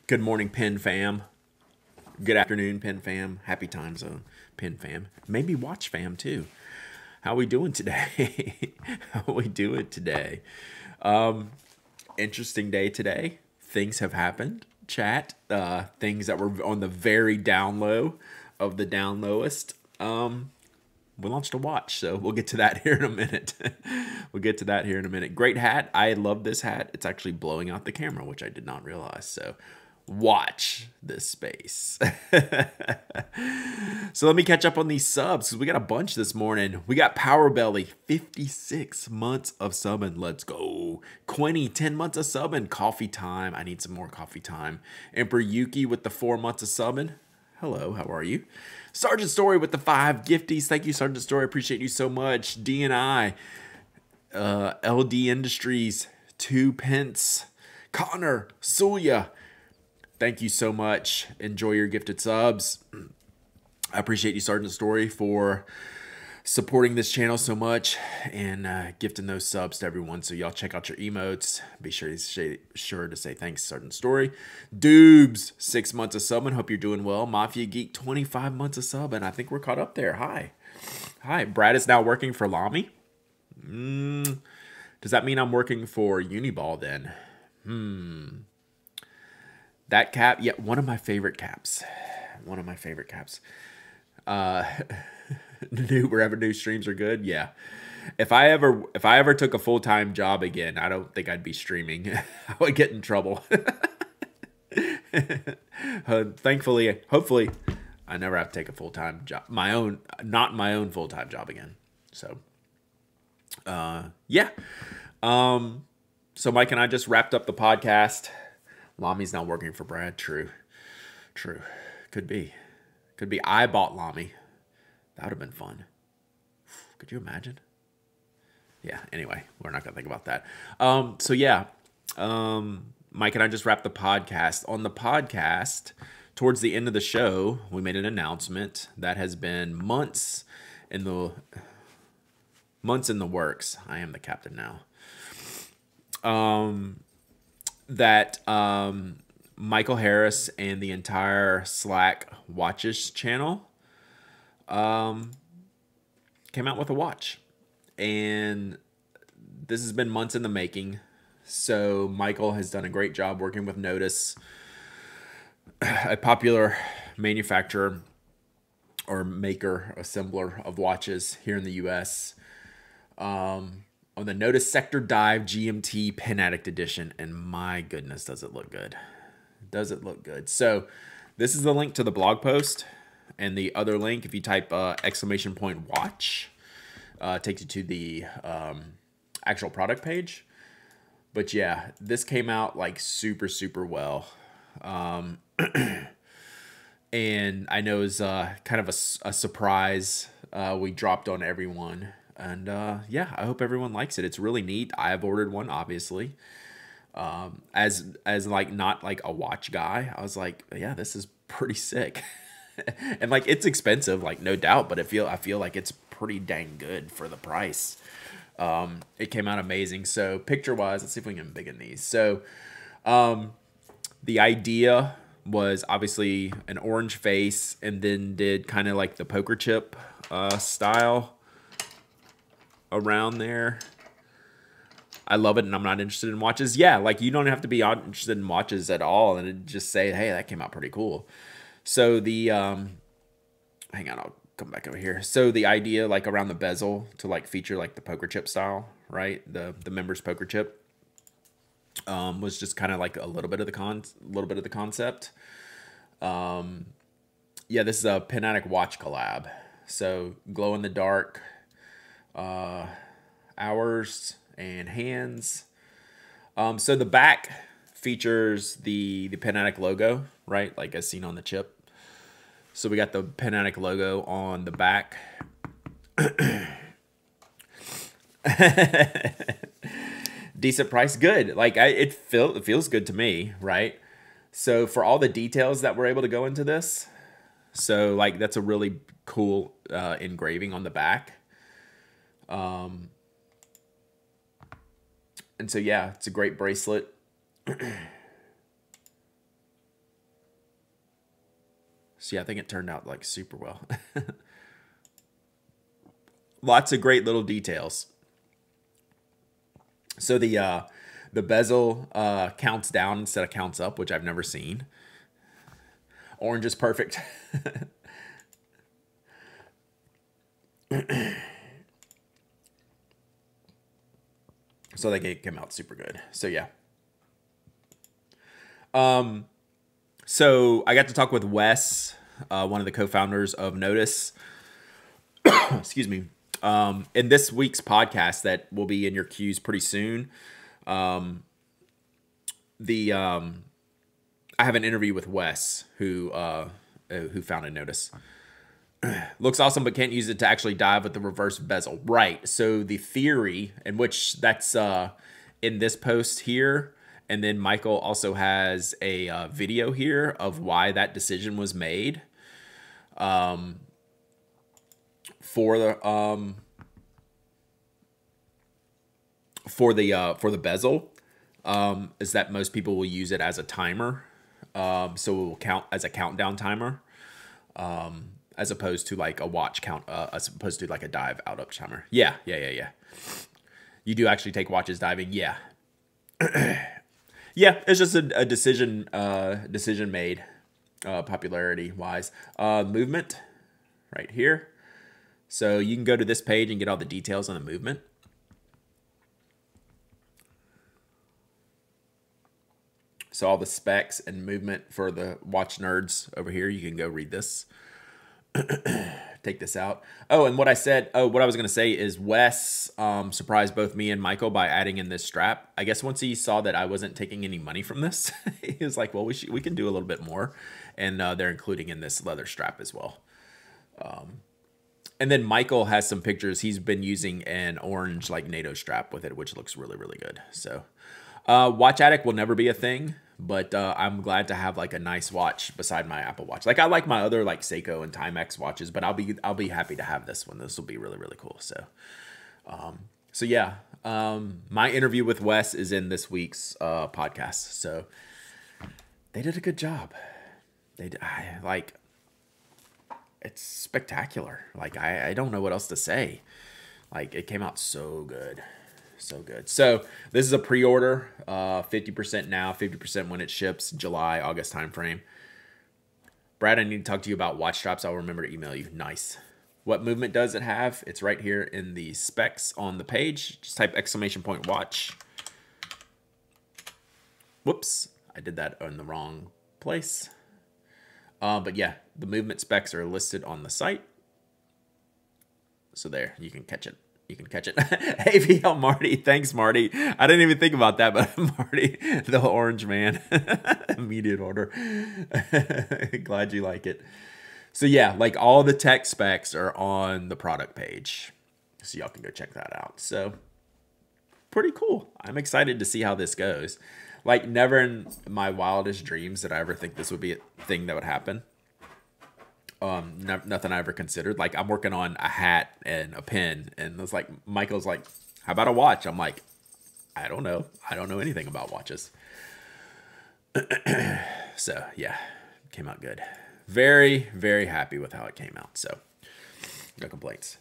Good morning, Pen Fam. Good afternoon, Pen Fam. Happy time zone, Pen Fam. Maybe Watch Fam too. How we doing today? How we doing today? Interesting day today. Things have happened. Chat. Things that were on the very down low of the down lowest. We launched a watch, so we'll get to that here in a minute. We'll get to that here in a minute. Great hat. I love this hat. It's actually blowing out the camera, which I did not realize. So watch this space. So let me catch up on these subs because we got a bunch this morning. We got Power Belly, 56 months of subbing. Let's go. Quinny, 10 months of subbing. Coffee time. I need some more coffee time. Emperor Yuki with the 4 months of subbing. Hello, how are you? Sergeant Story with the 5 gifties. Thank you, Sergeant Story. Appreciate you so much. DNI, LD Industries, 2 pence. Connor, Suya, thank you so much. Enjoy your gifted subs. I appreciate you, Sergeant Story, for supporting this channel so much and gifting those subs to everyone. So y'all check out your emotes. Be sure to say thanks, Sergeant Story. Doobs, 6 months of subbing. Hope you're doing well. Mafia Geek, 25 months of subbing. I think we're caught up there. Hi. Brad is now working for Lamy. Does that mean I'm working for Uniball then? That cap, yeah, one of my favorite caps. One of my favorite caps. Wherever new streams are good, yeah. If I ever took a full-time job again, I don't think I'd be streaming. I would get in trouble. Thankfully, hopefully, I never have to take a full-time job. Not my own full-time job again. So, yeah. So Mike and I just wrapped up the podcast. Lamy's now working for Brad. True. Could be. I bought Lamy. That would have been fun. Could you imagine? Yeah, anyway, we're not going to think about that. So yeah, Mike and I just wrapped the podcast. On the podcast, towards the end of the show, we made an announcement that has been months in the works. I am the captain now. That Michael Harris and the entire Slack Watches channel came out with a watch, and this has been months in the making. So Michael has done a great job working with Nodus, a popular manufacturer or maker, assembler of watches here in the US, on the Nodus Sector Dive GMT Pen Addict Edition, and my goodness, does it look good. Does it look good? So this is the link to the blog post. And the other link, if you type ! Watch, takes you to the actual product page. But yeah, this came out like super well. And I know it was kind of a surprise we dropped on everyone. And yeah, I hope everyone likes it. It's really neat. I have ordered one, obviously. As like not like a watch guy, I was like, yeah, this is pretty sick. And like it's expensive, like no doubt, but I feel like it's pretty dang good for the price. It came out amazing. So picture wise, let's see if we can big in these. So the idea was obviously an orange face, and then did kind of like the poker chip style around there. I love it, and I'm not interested in watches. Yeah, like you don't have to be interested in watches at all, and just say, hey, that came out pretty cool. So the, hang on, I'll come back over here. So the idea, like around the bezel, to like feature like the poker chip style, right? The members poker chip, was just kind of like a little bit of the concept. Yeah, this is a Pen Addict watch collab. So glow in the dark, hours and hands. So the back features the Pen Addict logo, right? Like as seen on the chip. So we got the Pen Addict logo on the back. Decent price, good. Like it feels good to me, right? So for all the details that we're able to go into this, so like that's a really cool engraving on the back. And so yeah, it's a great bracelet. So yeah, I think it turned out like super well. Lots of great little details. So the bezel counts down instead of counts up, which I've never seen. Orange is perfect. So that came out super good. So yeah. So I got to talk with Wes, one of the co-founders of Nodus. Excuse me. In this week's podcast that will be in your queues pretty soon, I have an interview with Wes, who founded Nodus. Looks awesome, but can't use it to actually dive with the reverse bezel. Right. So the theory, in which that's in this post here, and then Michael also has a video here of why that decision was made. For the bezel, is that most people will use it as a timer, so it will count as a countdown timer, as opposed to like a watch count, as opposed to like a dive out up timer. Yeah. You do actually take watches diving, yeah. Yeah, it's just a decision made, popularity wise. Movement, right here. So you can go to this page and get all the details on the movement. So all the specs and movement for the watch nerds over here, you can go read this. Take this out. Oh, and what I was going to say is Wes surprised both me and Michael by adding in this strap. I guess once he saw that I wasn't taking any money from this, he was like, well, we can do a little bit more. And they're including in this leather strap as well. And then Michael has some pictures. He's been using an orange like NATO strap with it, which looks really, really good. So Watch Addict will never be a thing, but I'm glad to have like a nice watch beside my Apple Watch. Like I like my other like Seiko and Timex watches, but I'll be happy to have this one. This will be really, really cool. So yeah, my interview with Wes is in this week's podcast. So they did a good job. It's spectacular. Like, I don't know what else to say. Like, it came out so good. So good. So, this is a pre-order. 50% now, 50% when it ships, July, August timeframe. Brad, I need to talk to you about watch straps. I'll remember to email you. Nice. What movement does it have? It's right here in the specs on the page. Just type !watch. Whoops. I did that in the wrong place. But yeah, the movement specs are listed on the site. So there, you can catch it. You can catch it. Hey, VL Marty. Thanks, Marty. I didn't even think about that, but Marty, the orange man. Immediate order. Glad you like it. So yeah, like all the tech specs are on the product page. So y'all can go check that out. So pretty cool. I'm excited to see how this goes. Like, never in my wildest dreams did I ever think this would be a thing that would happen. Nothing I ever considered. Like, I'm working on a hat and a pen, and it's like, Michael's like, how about a watch? I'm like, I don't know. I don't know anything about watches. So, yeah, came out good. Very, very happy with how it came out. So, no complaints.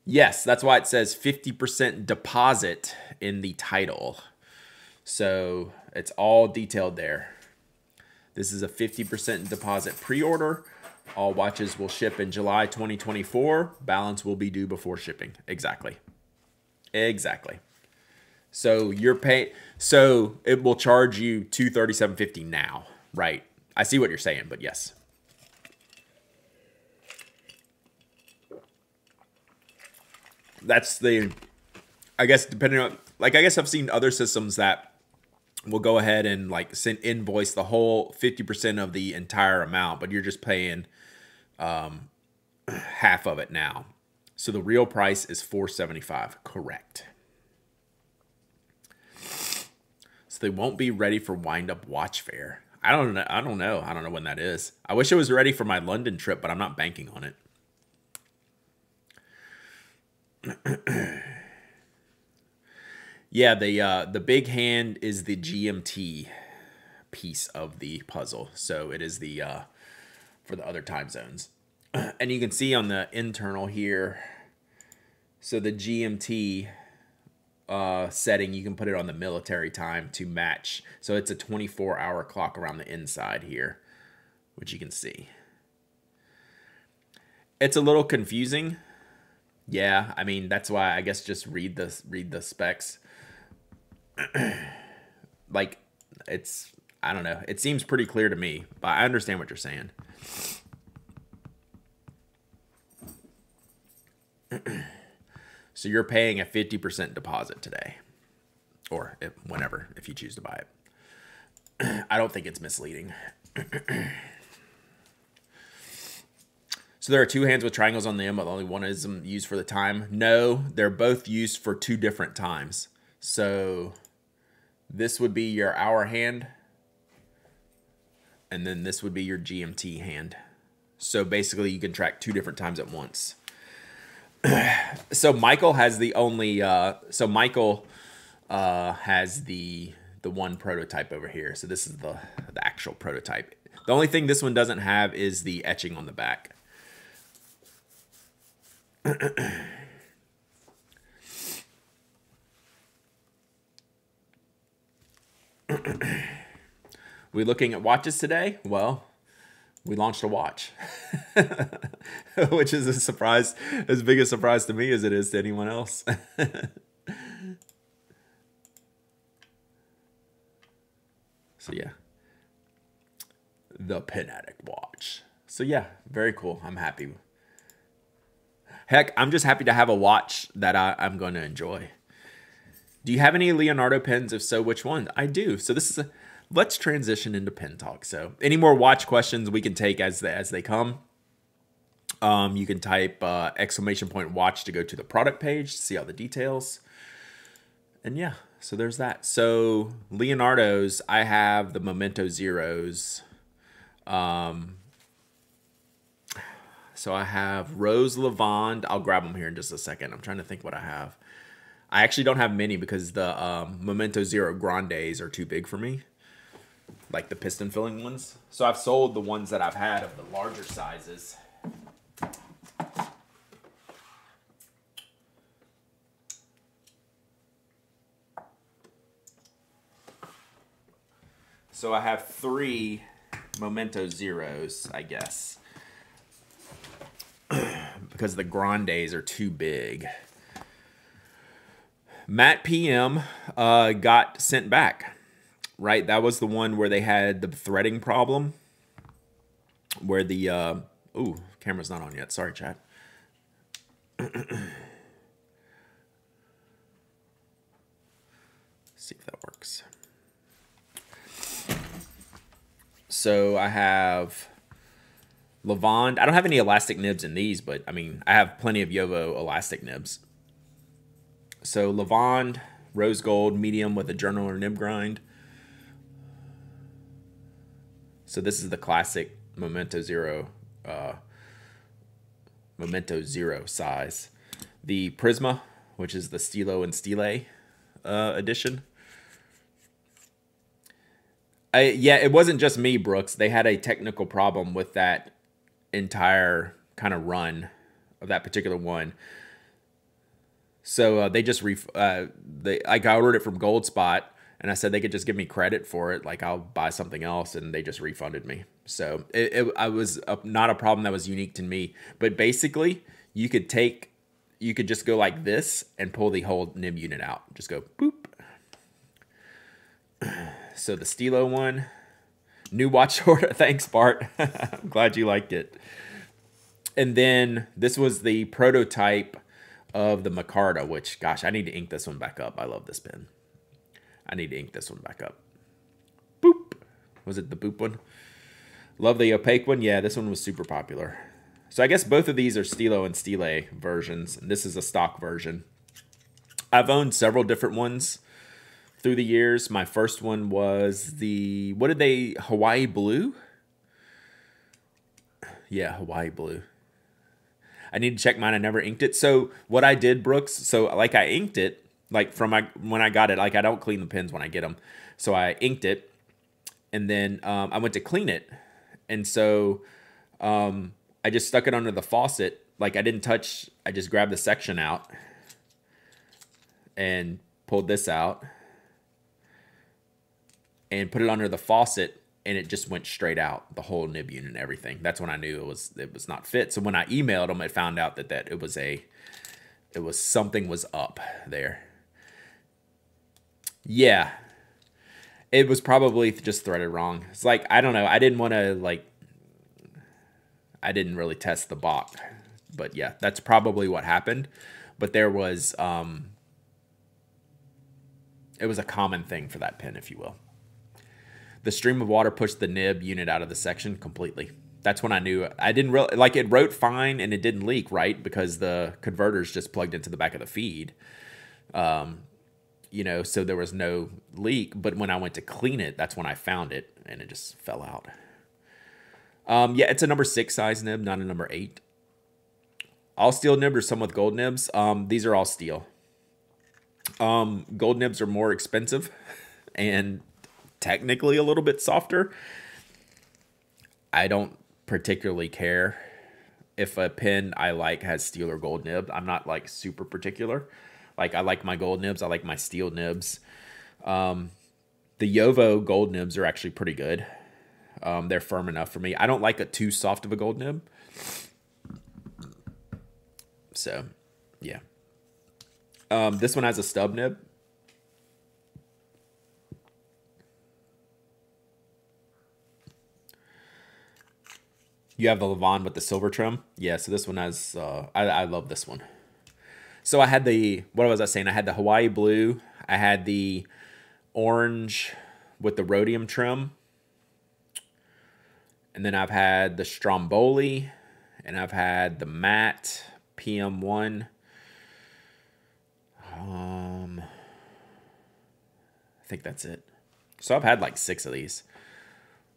Yes, that's why it says 50% deposit in the title. So it's all detailed there. This is a 50% deposit pre-order. All watches will ship in July 2024. Balance will be due before shipping. Exactly. So you're paying. So it will charge you $237.50 now, right? I see what you're saying, but yes. That's the, I guess, depending on, like, I guess I've seen other systems that will go ahead and like invoice the whole 50% of the entire amount, but you're just paying half of it now. So the real price is $475. Correct. So they won't be ready for Wind Up Watch Fair. I don't know. I don't know when that is. I wish it was ready for my London trip, but I'm not banking on it. Yeah, the big hand is the GMT piece of the puzzle. So it is the for the other time zones. And you can see on the internal here, so the GMT setting, you can put it on the military time to match. So it's a 24-hour clock around the inside here, which you can see. It's a little confusing. Yeah, I mean, that's why I guess just read the specs. Like, it's, I don't know. It seems pretty clear to me, but I understand what you're saying. So you're paying a 50% deposit today, or whenever, if you choose to buy it. I don't think it's misleading. So there are two hands with triangles on them, but only one is used for the time. No, they're both used for two different times. So this would be your hour hand, and then this would be your GMT hand. So basically you can track two different times at once. So Michael has the only, Michael has the one prototype over here. So this is the actual prototype. The only thing this one doesn't have is the etching on the back. We looking at watches today? Well, we launched a watch, which is a surprise, as big a surprise to me as it is to anyone else. So yeah, the Pen Addict watch. So yeah, very cool. I'm happy. Heck, I'm just happy to have a watch that I'm going to enjoy. Do you have any Leonardo pens? If so, which one? I do. So this is let's transition into pen talk. So any more watch questions we can take as they come. You can type !watch to go to the product page to see all the details. And yeah, so there's that. So Leonardo's, I have the Memento Zeros. So I have Rose Lavande. I'll grab them here in just a second. I'm trying to think what I have. I actually don't have many because the Memento Zero Grandes are too big for me. Like the piston filling ones. So I've sold the ones that I've had of the larger sizes. So I have 3 Memento Zeros, I guess. Because the Grandes are too big. Matt PM got sent back, right? That was the one where they had the threading problem. Where the, ooh, camera's not on yet. Sorry, chat. See if that works. So I have Lavande. I don't have any elastic nibs in these, but I mean, I have plenty of Yovo elastic nibs. So Lavande, rose gold, medium with a journal or nib grind. So this is the classic Memento Zero size. The Prisma, which is the Stilo and Stile edition. Yeah, it wasn't just me, Brooks. They had a technical problem with that entire kind of run of that particular one. So they just I ordered it from Gold Spot, and I said they could just give me credit for it, like I'll buy something else, and they just refunded me. So I was not a problem that was unique to me. But basically, you could just go like this and pull the whole nib unit out. Just go boop. So the Stilo one, new watch order. Thanks, Bart. I'm glad you liked it. And then this was the prototype of the Micarta, which, gosh, I need to ink this one back up. I love this pen. I need to ink this one back up. Boop. Was it the Boop one? Love the opaque one. Yeah, this one was super popular. So I guess both of these are Stilo and Stile versions. And this is a stock version. I've owned several different ones through the years. My first one was the, Hawaii Blue? Yeah, Hawaii Blue. I need to check mine. I never inked it. So what I did, Brooks, so like I inked it, like when I got it, like I don't clean the pens when I get them. So I inked it, And then I went to clean it. And so I just stuck it under the faucet. Like I didn't touch, I just grabbed the section out and pulled this out and put it under the faucet, and it just went straight out, the whole nib unit and everything. That's when I knew it was not fit. So when I emailed them, I found out that it was something was up there. Yeah. It was probably just threaded wrong. It's like, I don't know. I didn't want to I didn't really test the Bach, but yeah, that's probably what happened. But there was, it was a common thing for that pin, if you will. The stream of water pushed the nib unit out of the section completely. That's when I knew. I didn't really, like, it wrote fine and it didn't leak, right? Because the converter's just plugged into the back of the feed. You know, so there was no leak. But when I went to clean it, that's when I found it, and it just fell out. Yeah, it's a number 6 size nib, not a number 8. All steel nib or some with gold nibs. These are all steel. Gold nibs are more expensive and technically a little bit softer. I don't particularly care if a pin I like has steel or gold nib. I'm not like super particular. Like I like my gold nibs. I like my steel nibs. The Yovo gold nibs are actually pretty good. They're firm enough for me. I don't like it too soft of a gold nib. So, yeah. This one has a stub nib. You have the Levon with the silver trim. Yeah, so this one has, I love this one. So I had the, what was I saying? I had the Hawaii blue. I had the orange with the rhodium trim. And then I've had the Stromboli. And I've had the matte PM1. I think that's it. So I've had like 6 of these.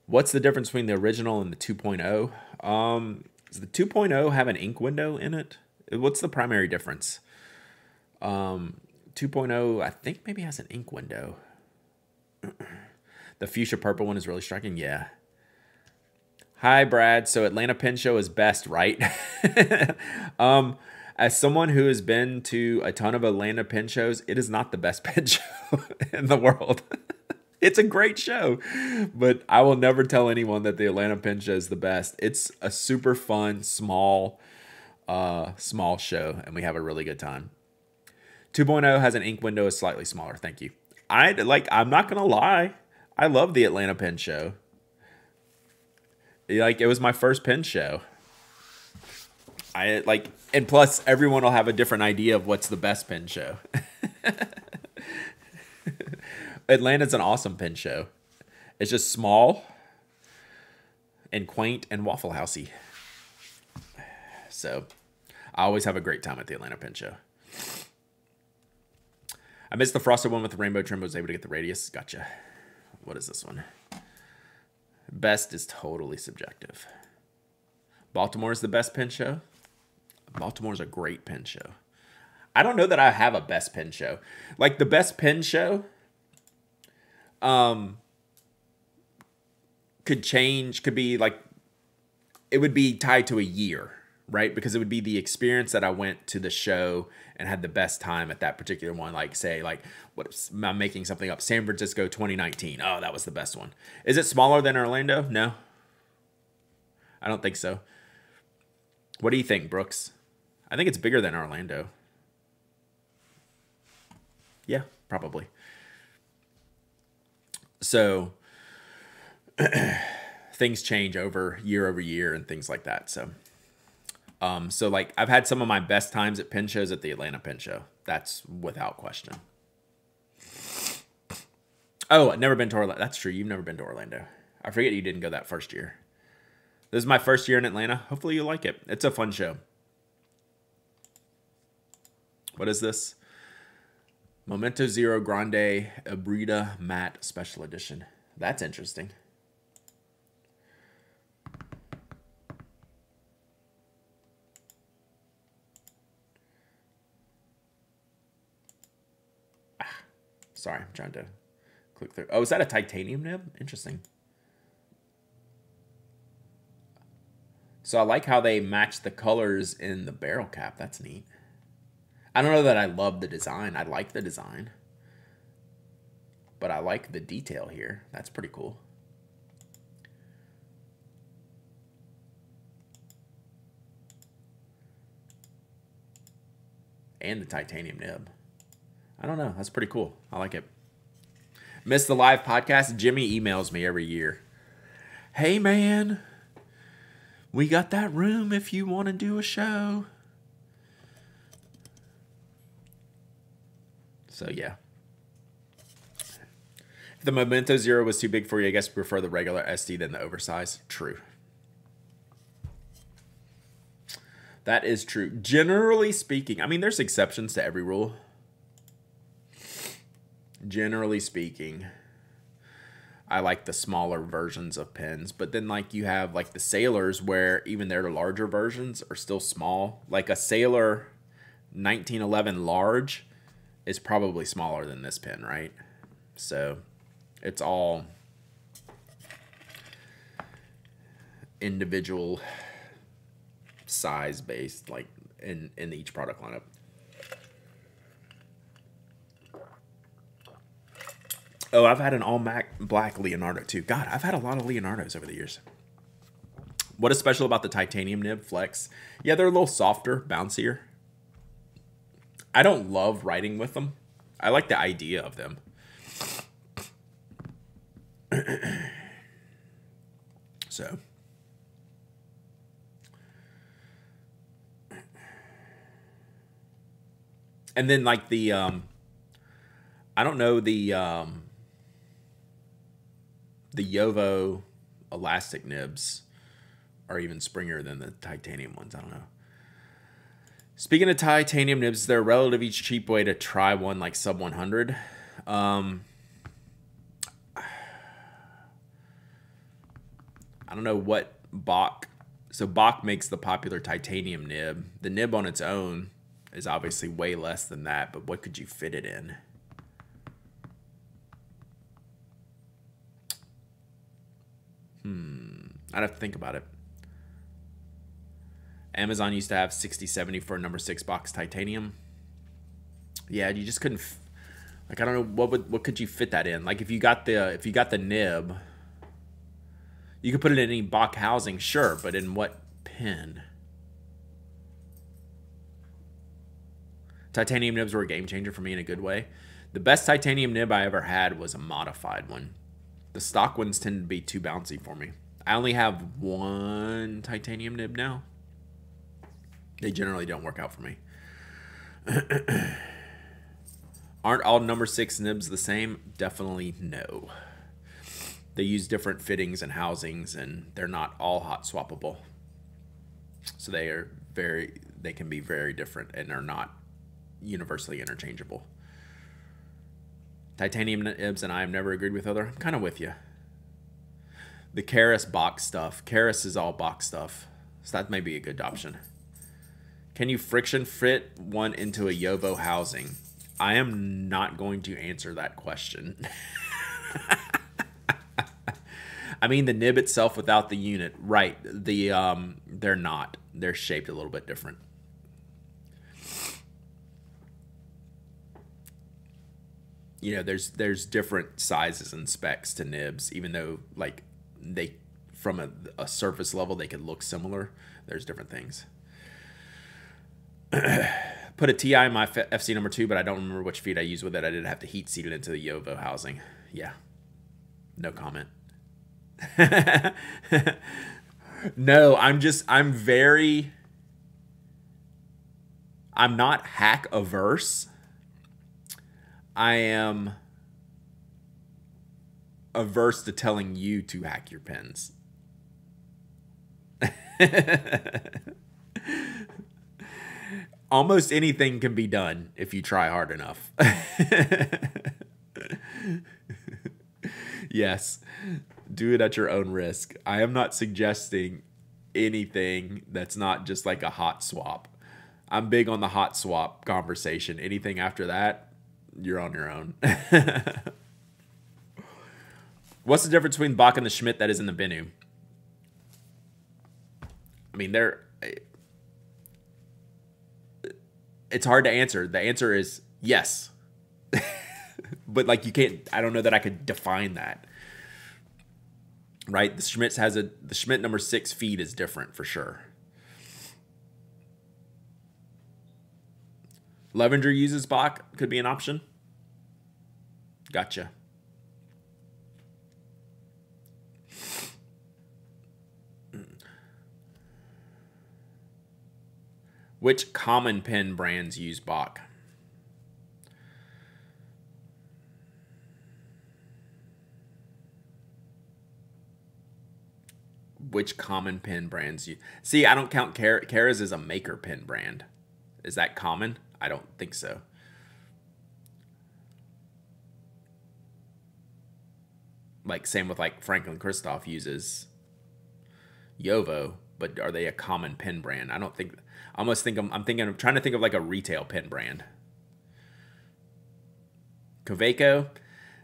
What's the difference between the original and the 2.0? Does the 2.0 have an ink window in it? What's the primary difference? 2.0, I think maybe has an ink window. The fuchsia purple one is really striking. Yeah. Hi, Brad. So Atlanta Pin Show is best, right? As someone who has been to a ton of Atlanta pin shows, it is not the best pin show in the world. It's a great show, but I will never tell anyone that the Atlanta Pin Show is the best. It's a super fun, small show, and we have a really good time. 2.0 has an ink window, is slightly smaller. Thank you. I'm not gonna lie, I love the Atlanta Pin Show. It was my first pin show. And plus everyone will have a different idea of what's the best pin show. Atlanta's an awesome pin show. It's just small and quaint and Waffle Housey. So I always have a great time at the Atlanta Pin Show. I missed the frosted one with the rainbow trim, but was able to get the radius. Gotcha. What is this one? Best is totally subjective. Baltimore is the best pin show. Baltimore's a great pin show. I don't know that I have a best pin show. Like the best pin show could change, could be like, it would be tied to a year, right? Because it would be the experience that I went to the show and had the best time at that particular one. Like say, what I'm making something up, San Francisco 2019. Oh, that was the best one. Is it smaller than Orlando? No, I don't think so. What do you think, Brooks? I think it's bigger than Orlando. Yeah, probably. So things change over year and things like that. So, like I've had some of my best times at pin shows at the Atlanta Pin Show. That's without question. Oh, I've never been to Orlando. That's true. You've never been to Orlando. I forget you didn't go that first year. This is my first year in Atlanta. Hopefully you like it. It's a fun show. What is this? Momento Zero Grande Abrida Matte Special Edition. That's interesting. Sorry, I'm trying to click through. Oh, is that a titanium nib? Interesting. So I like how they match the colors in the barrel cap. That's neat. I don't know that I love the design. I like the design. But I like the detail here. That's pretty cool. And the titanium nib. I don't know. That's pretty cool. I like it. Miss the live podcast? Jimmy emails me every year. Hey, man. We got that room if you want to do a show. So, yeah. If the Memento Zero was too big for you, I guess you prefer the regular SD than the oversized. True. That is true. Generally speaking, I mean, there's exceptions to every rule. Generally speaking, I like the smaller versions of pens. But then, like, you have, like, the Sailors where even their larger versions are still small. Like, a Sailor 1911 large is probably smaller than this pen, right? So, it's all individual size based, like in each product lineup. Oh, I've had an all black Leonardo too. God, I've had a lot of Leonardos over the years. What is special about the titanium nib Flex? Yeah, they're a little softer, bouncier. I don't love writing with them. I like the idea of them. So. And then like the, I don't know, the Yovo elastic nibs are even springier than the titanium ones. I don't know. Speaking of titanium nibs, they're a relatively cheap way to try one like sub 100. I don't know what Bach. So Bach makes the popular titanium nib. The nib on its own is obviously way less than that, but what could you fit it in? I'd have to think about it. Amazon used to have 6070 for a number 6 box titanium. Yeah, you just couldn't. Like, I don't know what could you fit that in. Like, if you got the nib, you could put it in any Bach housing, sure, but in what pin? Titanium nibs were a game changer for me in a good way. The best titanium nib I ever had was a modified one. The stock ones tend to be too bouncy for me. I only have one titanium nib now. They generally don't work out for me. Aren't all number 6 nibs the same? Definitely no. They use different fittings and housings, and they're not all hot swappable. So they can be very different and are not universally interchangeable. Titanium nibs and I have never agreed with other. I'm kind of with you. The Keras box stuff. Keras is all box stuff. So that may be a good option. Can you friction fit one into a Yovo housing? I am not going to answer that question. I mean, the nib itself without the unit. Right. They're not. They're shaped a little bit different. You know, there's different sizes and specs to nibs, even though, like, they, from a surface level, they could look similar. There's different things. Put a TI in my FC number 2, but I don't remember which feed I used with it. I did have to heat seat it into the Yovo housing. Yeah. No comment. No, I'm not hack averse. I am averse to telling you to hack your pens. Almost anything can be done if you try hard enough. Yes, do it at your own risk. I am not suggesting anything that's not just like a hot swap. I'm big on the hot swap conversation. Anything after that, you're on your own. What's the difference between Bach and the Schmidt that is in the Bennu? I mean, it's hard to answer. The answer is yes. But like you can't, I don't know that I could define that. Right? The Schmidt number 6 feed is different for sure. Levenger uses Bach, could be an option. Gotcha. Which common pen brands use Bach? Which common pen brands use? See, I don't count Kara's as a maker pen brand. Is that common? I don't think so. Like same with like Franklin Christoph uses Yovo, but are they a common pen brand? I don't think. I almost think I'm trying to think of like a retail pen brand. Kaweco,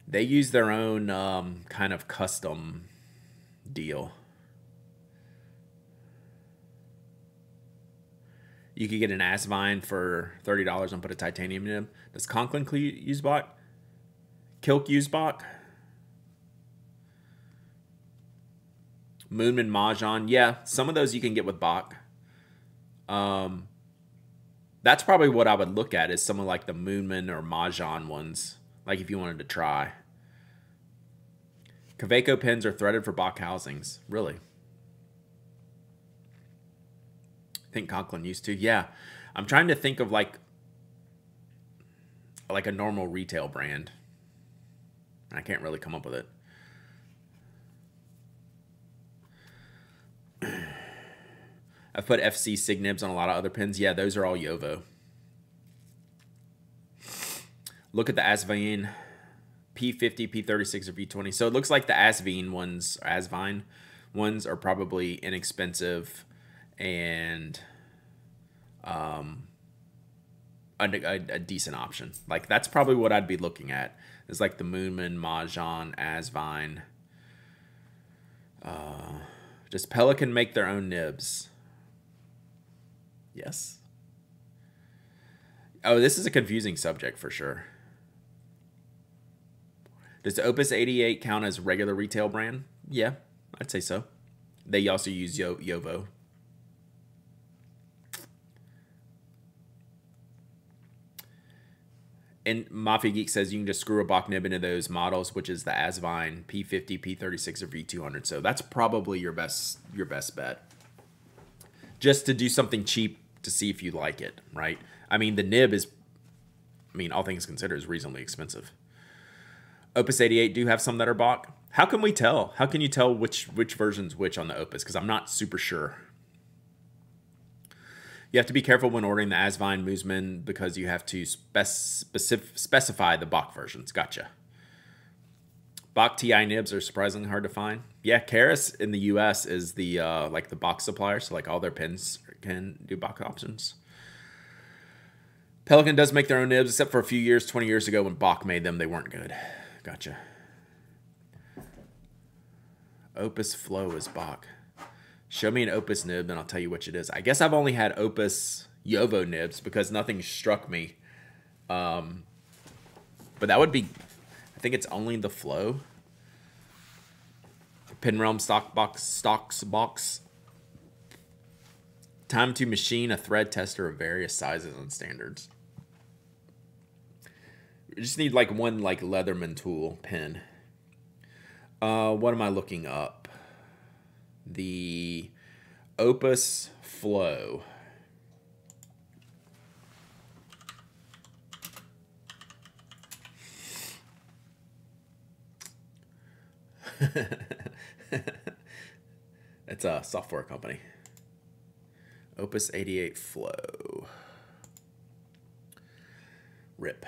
they use their own kind of custom deal. You could get an Asvine for $30 and put a titanium nib. Does Conklin use Bach? Kilk use Bach? Moonman Mahjong. Yeah, some of those you can get with Bach. That's probably what I would look at is some of like the Moonman or Mahjong ones. Like if you wanted to try. Kaweco pens are threaded for Bach housings. Really? I think Conklin used to. Yeah. I'm trying to think of like a normal retail brand. I can't really come up with it. I've put FC Sig nibs on a lot of other pens. Yeah, those are all Yovo. Look at the Asvine P50, P36, or P20. So it looks like the Asvine ones are probably inexpensive and a decent option. Like that's probably what I'd be looking at. Is like the Moonman, Mahjong, Asvine. Does Pelican make their own nibs? Yes. Oh, this is a confusing subject for sure. Does the Opus 88 count as regular retail brand? Yeah, I'd say so. They also use Yovo. And Mafia Geek says you can just screw a Bach nib into those models, which is the Asvine P50, P36, or V200. So that's probably your best bet. Just to do something cheap to see if you like it, right? I mean, the nib is, all things considered, is reasonably expensive. Opus 88 do have some that are Bach. How can we tell? How can you tell which version's which on the Opus? Because I'm not super sure. You have to be careful when ordering the Asvine Moosman because you have to specify the Bach versions. Gotcha. Bach TI nibs are surprisingly hard to find. Yeah, Karas in the U.S. is the like the Bach supplier, so like all their pens can do Bach options. Pelican does make their own nibs, except for a few years, 20 years ago when Bach made them, they weren't good. Gotcha. Opus Flow is Bach. Show me an Opus nib, and I'll tell you which it is. I guess I've only had Opus Yovo nibs because nothing struck me. But that would be, I think it's only the Flow. Pen Realm stocks box. Time to machine a thread tester of various sizes and standards. You just need like one like Leatherman tool pen. What am I looking up? The Opus Flow. It's a software company. Opus 88 Flow. RIP.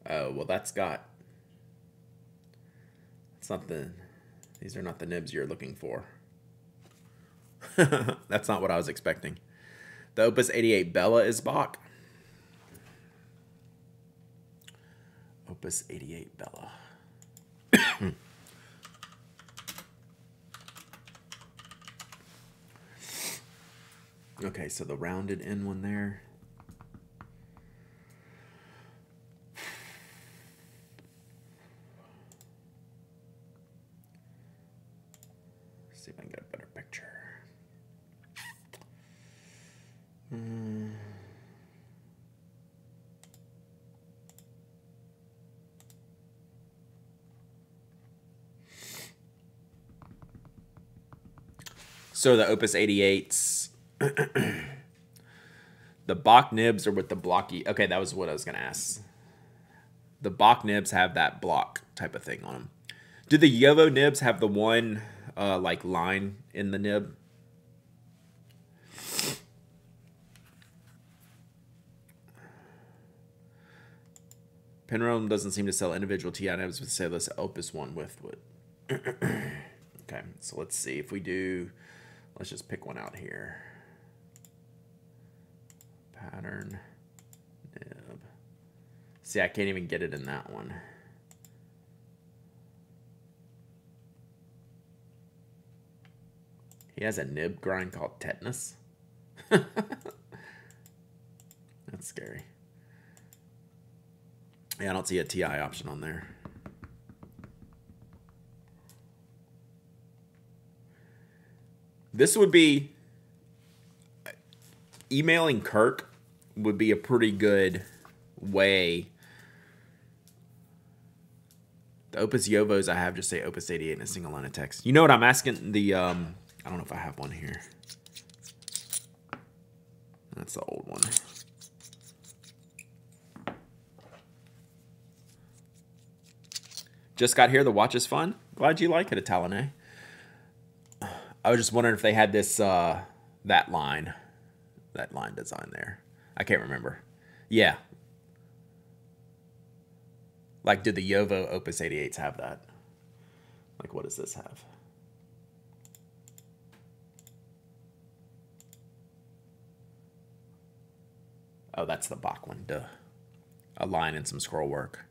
Oh, well, it's not these are not the nibs you're looking for. That's not what I was expecting. The Opus 88 Bella is Bach. Opus 88 Bella. Okay, so the rounded in one there. See if I can get a better picture. So the Opus 88s, the Bach nibs are with the blocky. Okay, that was what I was going to ask. The Bach nibs have that block type of thing on them. Do the Yovo nibs have the one like line in the nib? Penrose doesn't seem to sell individual TI nibs, but say this Opus one with would. Okay, so let's see if we do. Let's just pick one out here. Pattern nib. See, I can't even get it in that one. He has a nib grind called Tetanus. That's scary. Yeah, I don't see a TI option on there. This would be... Emailing Kirk would be a pretty good way. The Opus Yovos I have just say Opus 88 in a single line of text. You know what I'm asking? The, I don't know if I have one here. That's the old one. Just got here. The watch is fun. Glad you like it, Italene. I was just wondering if they had this, that line design there. I can't remember. Yeah. Like, did the Yovo Opus 88s have that? Like, what does this have? Oh, that's the Bach one. Duh. A line and some scroll work.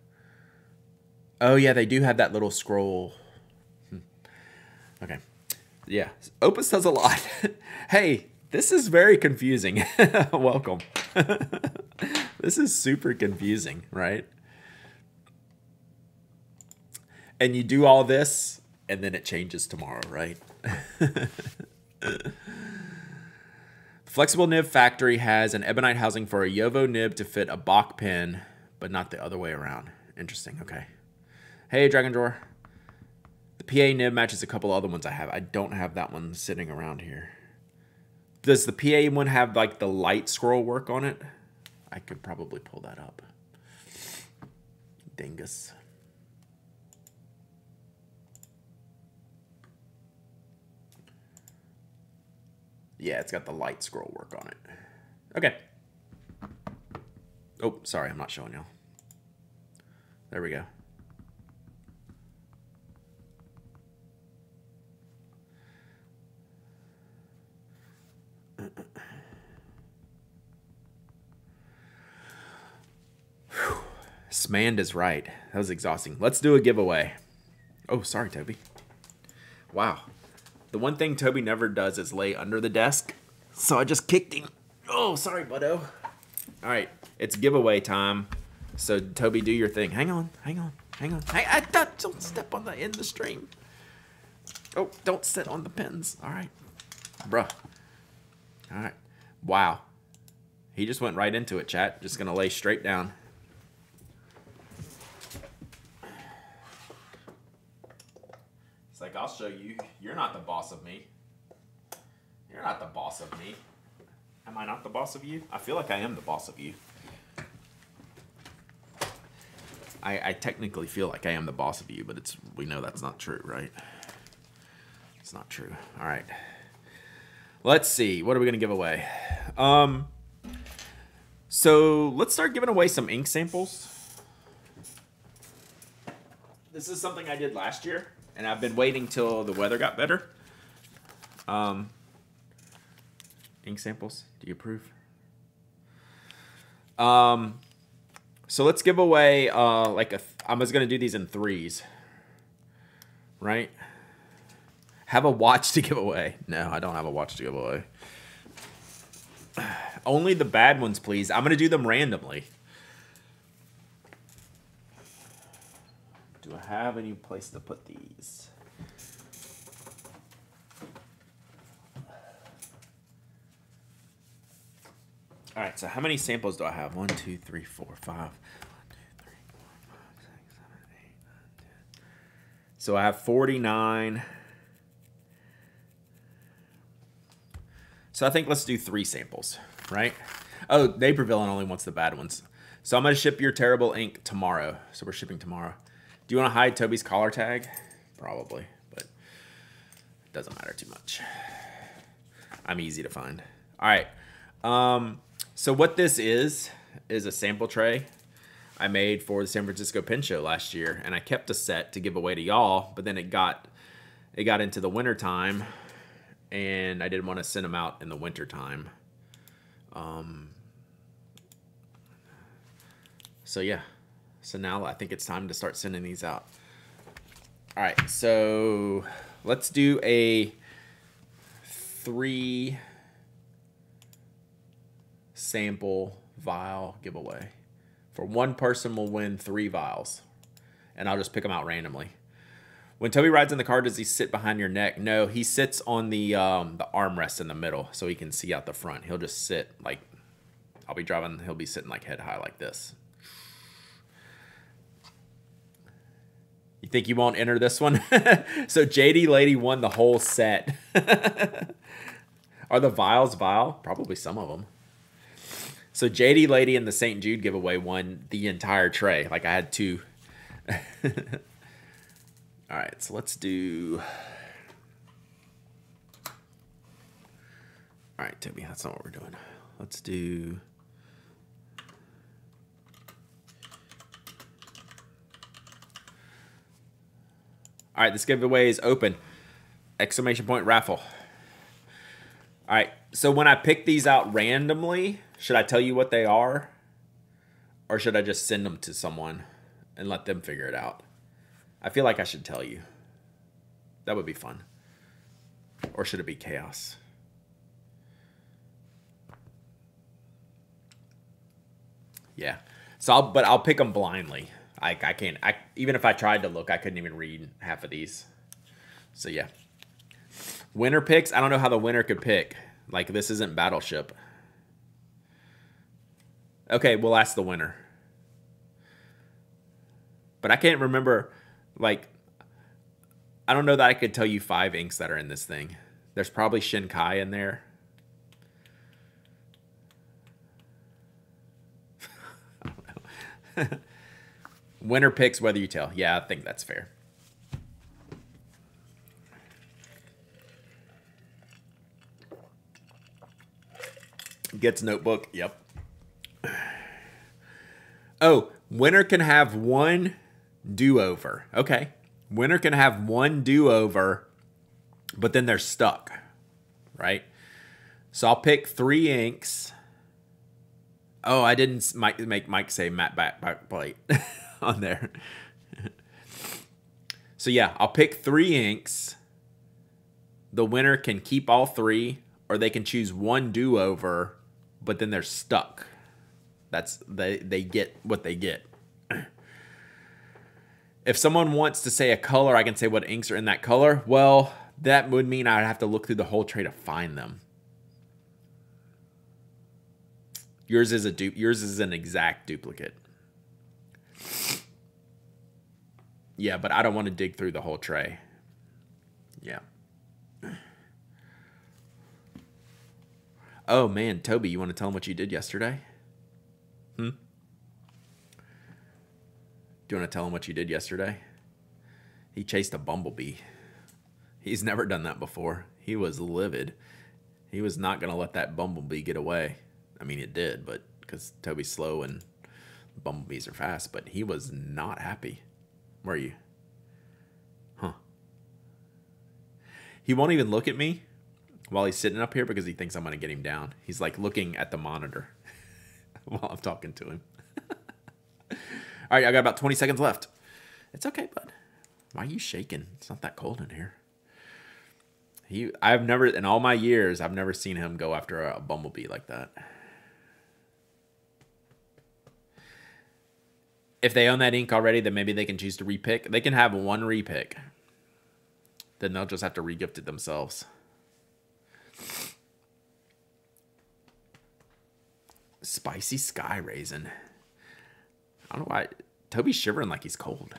Oh, yeah, they do have that little scroll. Okay. Yeah. Opus does a lot. Hey, this is very confusing. Welcome. This is super confusing, right? And you do all this, and then it changes tomorrow, right? Flexible Nib Factory has an ebonite housing for a Yovo nib to fit a Bach pin, but not the other way around. Interesting, okay. Hey, Dragon Drawer. The PA nib matches a couple other ones I have. I don't have that one sitting around here. Does the PA one have like the light scroll work on it? I could probably pull that up. Dingus. Yeah, it's got the light scroll work on it. Okay. Oh, sorry, I'm not showing y'all. There we go. Smand is right. That was exhausting. Let's do a giveaway. Oh, sorry, Toby. Wow. The one thing Toby never does is lay under the desk. So I just kicked him. Oh, sorry, buddo. All right. It's giveaway time. So, Toby, do your thing. Hang on. Hang on. Hang on. Don't step on the end of the stream. Oh, don't sit on the pins. All right. Bruh. All right. Wow. He just went right into it, chat. Just going to lay straight down. It's like, I'll show you. You're not the boss of me. You're not the boss of me. Am I not the boss of you? I feel like I am the boss of you. I technically feel like I am the boss of you, but we know that's not true, right? It's not true. All right. Let's see. What are we going to give away? So let's start giving away some ink samples. This is something I did last year, and I've been waiting till the weather got better. Ink samples. Do you approve? So let's give away like I'm just going to do these in threes. Right? Have a watch to give away. No, I don't have a watch to give away. Only the bad ones, please. I'm going to do them randomly. Do I have any place to put these? All right, so how many samples do I have? 1, 2, 3, 4, 5. 1, 2, 3, 4, 5, 6, 7, 8, 9, 10. So I have 49. So I think let's do 3 samples, right? Oh, Naperville only wants the bad ones. So I'm going to ship your terrible ink tomorrow. So we're shipping tomorrow. Do you want to hide Toby's collar tag? Probably, but it doesn't matter too much. I'm easy to find. All right. So what this is a sample tray I made for the San Francisco Pen Show last year, and I kept a set to give away to y'all, but then it got into the winter time, and I didn't want to send them out in the winter time. So yeah, so now I think it's time to start sending these out. All right, so let's do a 3 sample vial giveaway. For one person will win 3 vials, and I'll just pick them out randomly. When Toby rides in the car, does he sit behind your neck? No, he sits on the armrest in the middle so he can see out the front. He'll just sit like, I'll be driving, he'll be sitting like head high like this. You think you won't enter this one? So JD Lady won the whole set. Are the vials vile? Probably some of them. So JD Lady and the St. Jude giveaway won the entire tray. Like I had 2. All right, so let's do... All right, Toby, that's not what we're doing. Let's do... All right, this giveaway is open. Exclamation point raffle. All right, so when I pick these out randomly, should I tell you what they are? Or should I just send them to someone and let them figure it out? I feel like I should tell you. That would be fun. Or should it be chaos? Yeah. So I'll pick them blindly. I can't. Even if I tried to look, I couldn't even read half of these. So yeah. Winner picks. I don't know how the winner could pick. Like this isn't Battleship. Okay, we'll ask the winner. But I can't remember. Like, I don't know that I could tell you 5 inks that are in this thing. There's probably Shinkai in there. I don't know. Winner picks whether you tell. Yeah, I think that's fair. Gets notebook. Yep. Oh, winner can have 1 do-over. Okay. Winner can have 1 do-over, but then they're stuck. Right? So I'll pick 3 inks. Oh, I didn't make Mike say matte back plate on there. So yeah, I'll pick 3 inks. The winner can keep all 3, or they can choose 1 do-over, but then they're stuck. That's they get what they get. If someone wants to say a color, I can say what inks are in that color. Well, that would mean I'd have to look through the whole tray to find them. Yours is yours is an exact duplicate. Yeah, but I don't want to dig through the whole tray. Yeah. Oh man, Toby, you want to tell him what you did yesterday? Do you want to tell him what you did yesterday? He chased a bumblebee. He's never done that before. He was livid. He was not going to let that bumblebee get away. I mean, it did, but because Toby's slow and bumblebees are fast, but he was not happy. Where are you? Huh. He won't even look at me while he's sitting up here because he thinks I'm going to get him down. He's like looking at the monitor while I'm talking to him. All right, I got about 20 seconds left. It's okay, bud. Why are you shaking? It's not that cold in here. I've never, in all my years, I've never seen him go after a bumblebee like that. If they own that ink already, then maybe they can choose to repick. They can have one repick. Then they'll just have to regift it themselves. Spicy Sky Raisin. I don't know why. Toby's shivering like he's cold.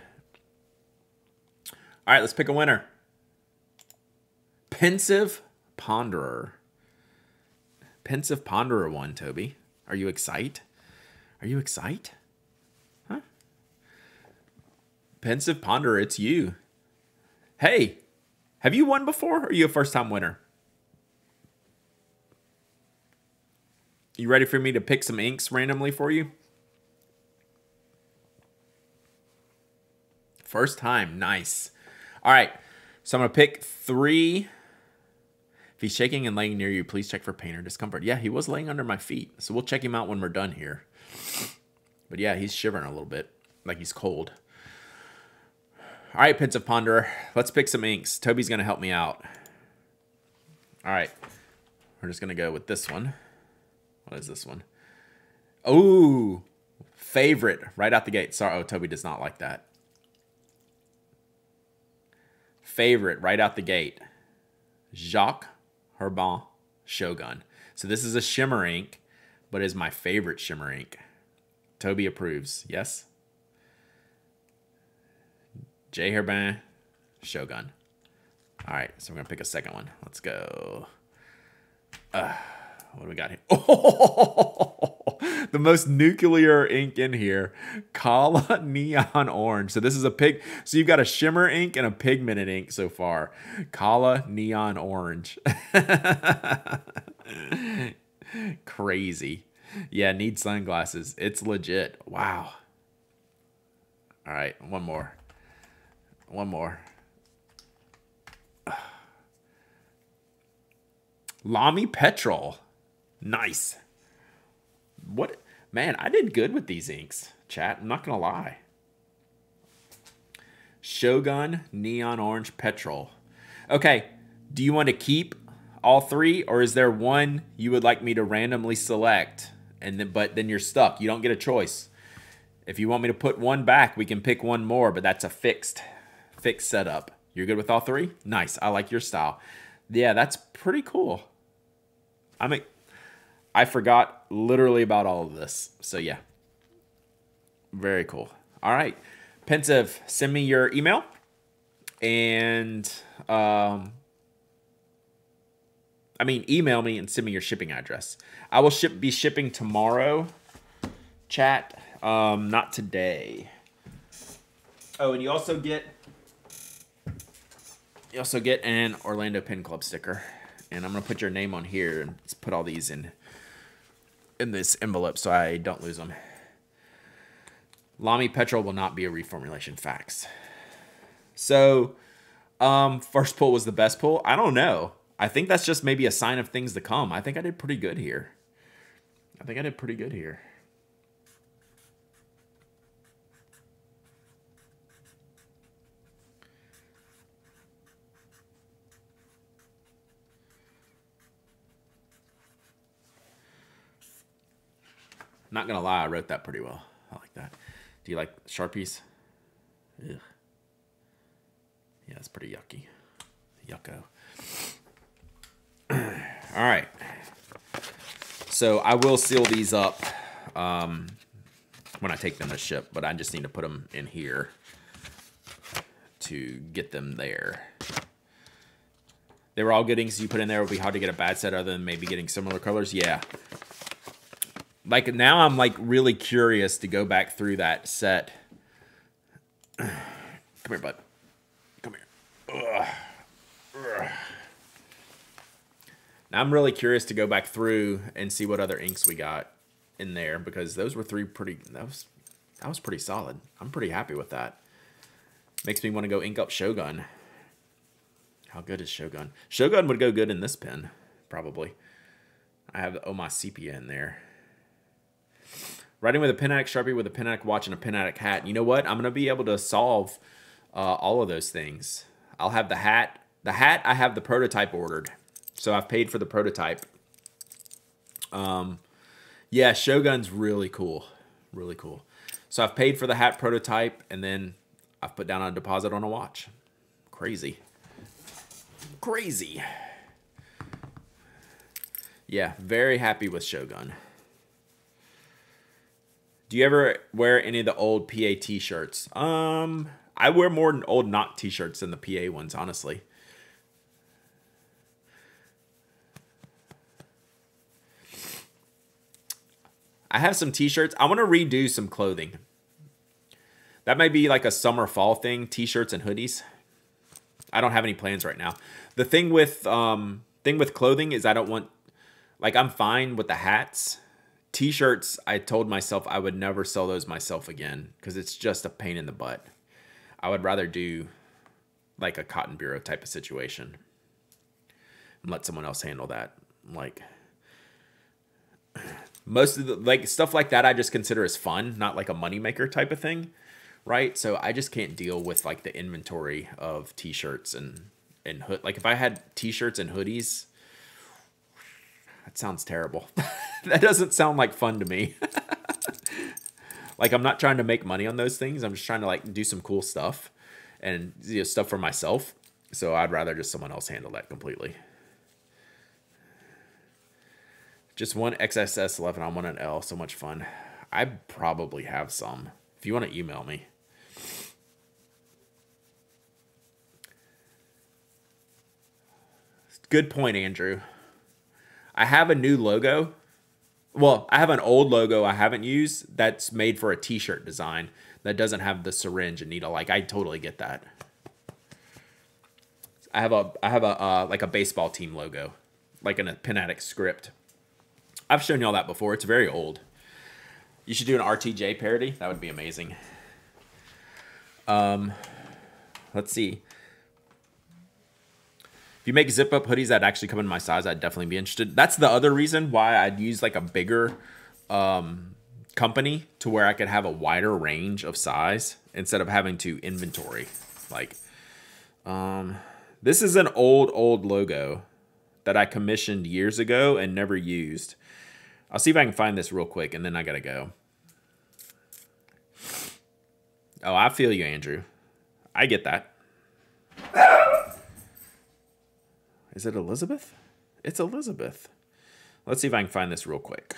All right, let's pick a winner. Pensive Ponderer. Pensive Ponderer won, Toby. Are you excited? Are you excited? Huh? Pensive Ponderer, it's you. Hey, have you won before, or are you a first-time winner? You ready for me to pick some inks randomly for you? First time, nice. All right, so I'm gonna pick 3. If he's shaking and laying near you, please check for pain or discomfort. Yeah, he was laying under my feet, so we'll check him out when we're done here. But yeah, he's shivering a little bit, like he's cold. All right, Pensive Ponderer, let's pick some inks. Toby's gonna help me out. All right, we're just gonna go with this one. What is this one? Oh, favorite right out the gate. Sorry, oh, Toby does not like that. Favorite right out the gate. Jacques Herbin Shogun. So this is a shimmer ink, but is my favorite shimmer ink. Toby approves. Yes? J. Herbin Shogun. All right, so we're going to pick a second one. Let's go. What do we got here? Oh, the most nuclear ink in here. Kala Neon Orange. So this is a pig. So you've got a shimmer ink and a pigmented ink so far. Kala Neon Orange. Crazy. Yeah, need sunglasses. It's legit. Wow. All right, one more. One more. Lamy Petrol. Nice. What? Man, I did good with these inks, chat. I'm not going to lie. Shogun Neon Orange Petrol. Okay, do you want to keep all 3, or is there one you would like me to randomly select, but then you're stuck? You don't get a choice. If you want me to put one back, we can pick one more, but that's a fixed setup. You're good with all 3? Nice. I like your style. Yeah, that's pretty cool. I forgot literally about all of this. So yeah, very cool. All right, Pensive, send me your email, and email me and send me your shipping address. I will be shipping tomorrow, chat. Not today. Oh, and you also get an Orlando Pen Club sticker, and I'm gonna put your name on here and let's put all these in this envelope so I don't lose them. Lamy Petrol will not be a reformulation. Facts. So, first pull was the best pull. I don't know. I think that's just maybe a sign of things to come. I think I did pretty good here. Not gonna lie, I wrote that pretty well. I like that. Do you like Sharpies? Ugh. Yeah, it's pretty yucky. Yucko. All right. So I will seal these up when I take them to ship, but I just need to put them in here to get them there. They were all good inks you put in there. It would be hard to get a bad set other than maybe getting similar colors. Yeah. Like, now I'm, like, really curious to go back through that set. Come here, bud. Come here. Ugh. Now I'm really curious to go back through and see what other inks we got in there, because those were 3 pretty... That was pretty solid. I'm pretty happy with that. Makes me want to go ink up Shogun. How good is Shogun? Shogun would go good in this pen, probably. I have the Oma Sepia in there. Writing with a pen addict Sharpie with a pen addict watch and a pen addict hat. You know what? I'm going to be able to solve all of those things. I'll have the hat. The hat, I have the prototype ordered. So I've paid for the prototype. Yeah, Shogun's really cool. Really cool. So I've paid for the hat prototype, and then I've put down a deposit on a watch. Crazy. Crazy. Yeah, very happy with Shogun. Do you ever wear any of the old PA t-shirts? I wear more old Knock t-shirts than the PA ones, honestly. I have some t-shirts. I want to redo some clothing. That might be like a summer fall thing, t-shirts and hoodies. I don't have any plans right now. The thing with clothing is I don't want, like, I'm fine with the hats. T-shirts, I told myself I would never sell those myself again because it's just a pain in the butt. I would rather do like a Cotton Bureau type of situation and let someone else handle that. Like, most of the, like, stuff like that I just consider as fun, not like a moneymaker type of thing, right? So I just can't deal with like the inventory of t-shirts and hood. Like if I had t-shirts and hoodies, that sounds terrible. That doesn't sound like fun to me. Like I'm not trying to make money on those things. I'm just trying to like do some cool stuff and, you know, stuff for myself. So I'd rather just someone else handle that completely. Just one XSS 11 on one an L. So much fun. I probably have some. If you want to email me. Good point, Andrew. I have a new logo. Well, I have an old logo I haven't used that's made for a t-shirt design that doesn't have the syringe and needle. Like I totally get that. I have a like a baseball team logo, like in a Pen Addict script. I've shown y'all that before. It's very old. You should do an RTJ parody. That would be amazing. Let's see. If you make zip-up hoodies that actually come in my size, I'd definitely be interested. That's the other reason why I'd use like a bigger company to where I could have a wider range of size instead of having to inventory. Like, this is an old logo that I commissioned years ago and never used. I'll see if I can find this real quick, and then I gotta go. Oh, I feel you, Andrew. I get that. Is it Elizabeth? It's Elizabeth. Let's see if I can find this real quick.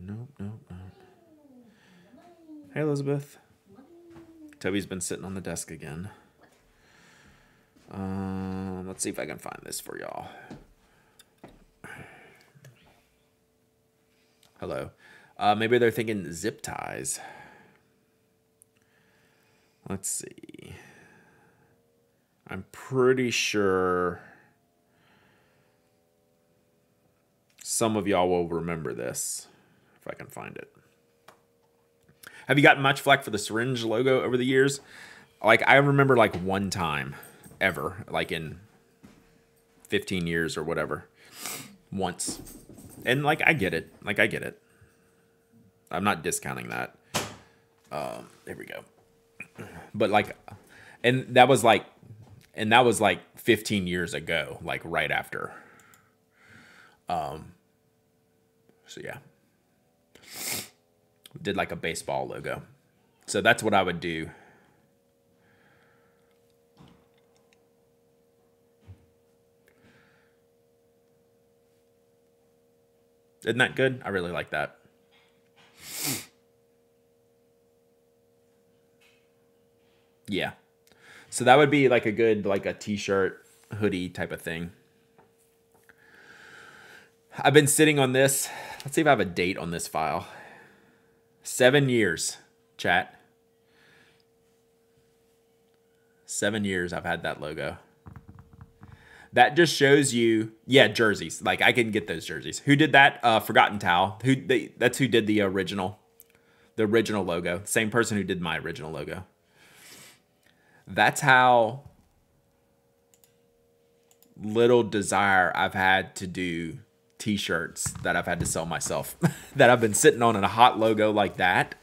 Nope. Hey, Elizabeth. Toby's been sitting on the desk again. Let's see if I can find this for y'all. Hello. Maybe they're thinking zip ties. Let's see. I'm pretty sure some of y'all will remember this, if I can find it. Have you gotten much flack for the syringe logo over the years? Like, I remember like one time ever, like in 15 years or whatever, once. And like, I get it. Like, I get it. I'm not discounting that. There we go. But like, and that was like 15 years ago, like right after. So yeah. Did like a baseball logo. So that's what I would do. Isn't that good? I really like that. Yeah. So that would be like a good, like a t-shirt, hoodie type of thing. I've been sitting on this. Let's see if I have a date on this file. 7 years, chat. 7 years I've had that logo. That just shows you, yeah, jerseys. Like I can get those jerseys. Who did that? Forgotten Towel. That's who did the original logo. Same person who did my original logo. That's how little desire I've had to do t-shirts that I've had to sell myself that I've been sitting on a hot logo like that.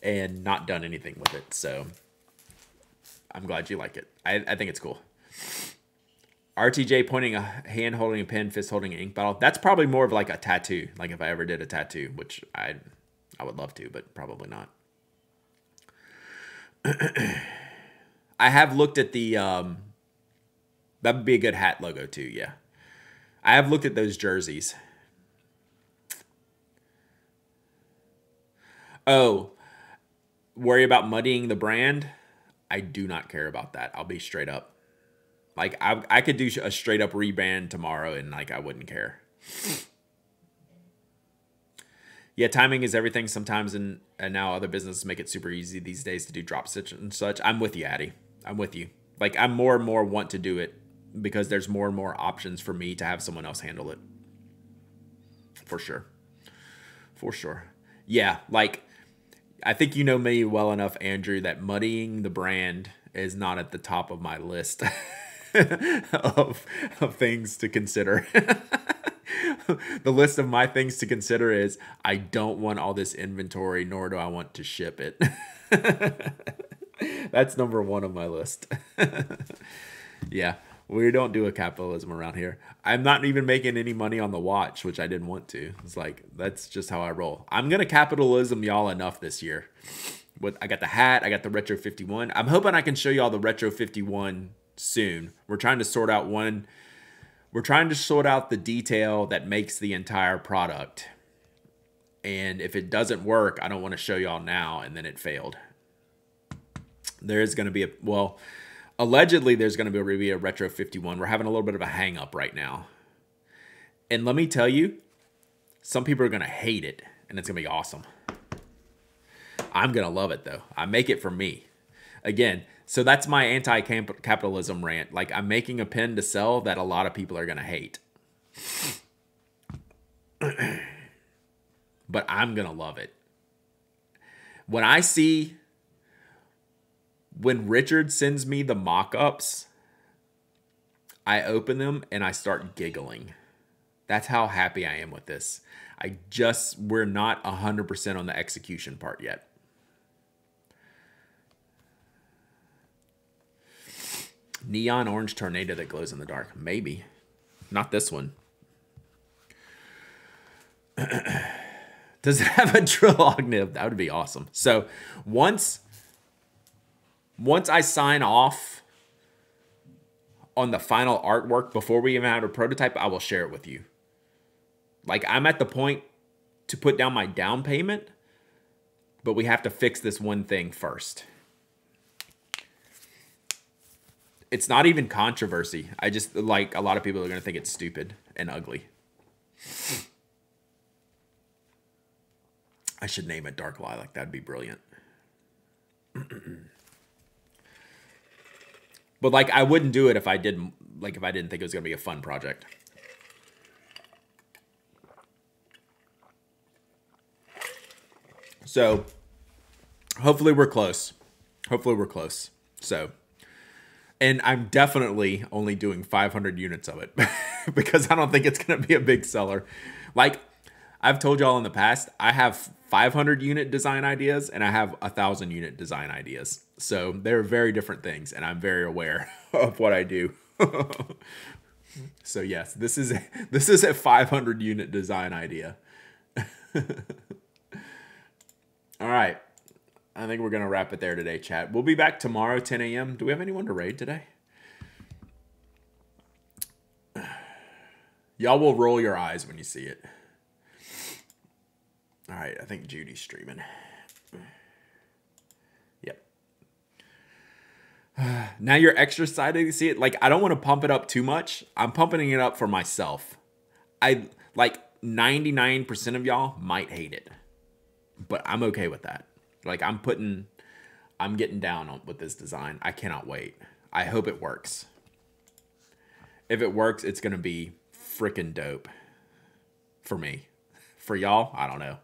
And not done anything with it. So I'm glad you like it. I think it's cool. RTJ pointing a hand holding a pen, fist holding an ink bottle. That's probably more of like a tattoo. Like if I ever did a tattoo, which I would love to, but probably not. I have looked at the that would be a good hat logo too, yeah. I have looked at those jerseys. Oh, worry about muddying the brand? I do not care about that. I'll be straight up. Like, I could do a straight up rebrand tomorrow and, like, I wouldn't care. Yeah, timing is everything sometimes, and now other businesses make it super easy these days to do drop stitch and such. I'm with you, Addy. I'm with you. Like, I'm more and more want to do it because there's more and more options for me to have someone else handle it. For sure. For sure. Yeah, like, I think you know me well enough, Andrew, that muddying the brand is not at the top of my list of things to consider. The list of my things to consider is I don't want all this inventory, nor do I want to ship it. That's number one on my list. Yeah, we don't do a capitalism around here. I'm not even making any money on the watch, which I didn't want to. It's like, that's just how I roll. I'm going to capitalism y'all enough this year. I got the hat. I got the Retro 51. I'm hoping I can show y'all the Retro 51 soon. We're trying to sort out the detail that makes the entire product. And if it doesn't work, I don't want to show y'all now and then it failed. There is going to be allegedly there's going to be a Retro 51. We're having a little bit of a hang up right now. And let me tell you, some people are going to hate it and it's going to be awesome. I'm going to love it though. I make it for me. Again, so that's my anti-capitalism rant. Like, I'm making a pen to sell that a lot of people are going to hate. But I'm going to love it. When Richard sends me the mock-ups, I open them and I start giggling. That's how happy I am with this. We're not 100% on the execution part yet. Neon orange tornado that glows in the dark. Maybe. Not this one. Does it have a Trilog nib? That would be awesome. So once I sign off on the final artwork before we even have a prototype, I will share it with you. Like, I'm at the point to put down my down payment, but we have to fix this one thing first. It's not even controversy. I just, like, a lot of people are going to think it's stupid and ugly. I should name it Dark Lilac. That'd be brilliant. But, like, I wouldn't do it if I didn't think it was going to be a fun project. So, hopefully we're close. So, and I'm definitely only doing 500 units of it because I don't think it's going to be a big seller. Like, I've told y'all in the past, I have 500 unit design ideas and I have 1,000 unit design ideas. So they're very different things and I'm very aware of what I do. So yes, this is a 500 unit design idea. All right. I think we're going to wrap it there today, chat. We'll be back tomorrow, 10 a.m. Do we have anyone to raid today? Y'all will roll your eyes when you see it. All right, I think Judy's streaming. Yep. Now you're extra excited to see it. Like, I don't want to pump it up too much. I'm pumping it up for myself. Like 99% of y'all might hate it, but I'm okay with that. Like, I'm getting down with this design. I cannot wait. I hope it works. If it works, it's going to be freaking dope for me. For y'all, I don't know.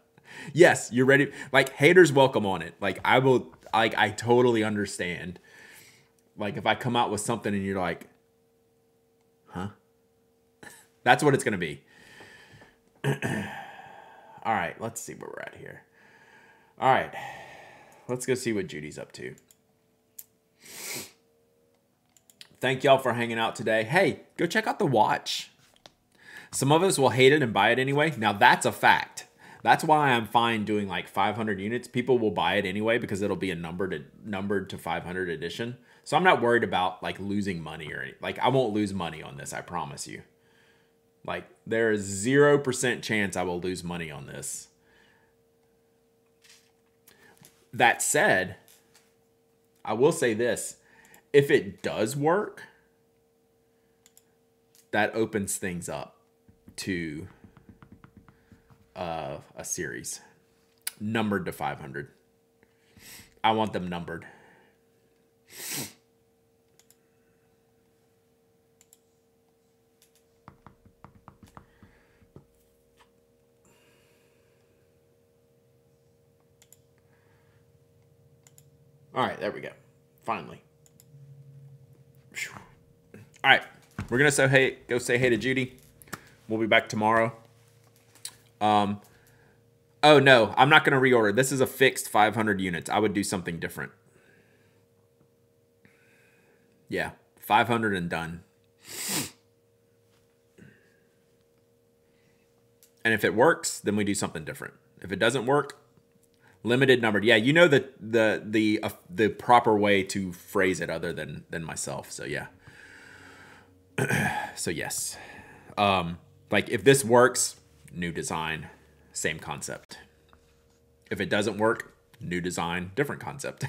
Yes, you're ready. Like, haters welcome on it. Like, I totally understand. Like, if I come out with something and you're like, That's what it's going to be. All right, let's see where we're at here. All right, let's go see what Judy's up to. Thank y'all for hanging out today. Hey, go check out the watch. Some of us will hate it and buy it anyway. Now, that's a fact. That's why I'm fine doing like 500 units. People will buy it anyway because it'll be a numbered to 500 edition. So I'm not worried about like losing money or anything. Like, I won't lose money on this, I promise you. Like, there is 0% chance I will lose money on this. That said, I will say this. If it does work, that opens things up to a series numbered to 500. I want them numbered. All right, there we go. Finally. All right, we're gonna go say hey to Judy. We'll be back tomorrow. Oh no, I'm not gonna reorder. This is a fixed 500 units. I would do something different. Yeah, 500 and done. And if it works, then we do something different. If it doesn't work, limited numbered. Yeah, you know the proper way to phrase it other than myself. So yeah. So yes. Like if this works, new design, same concept. If it doesn't work, new design, different concept.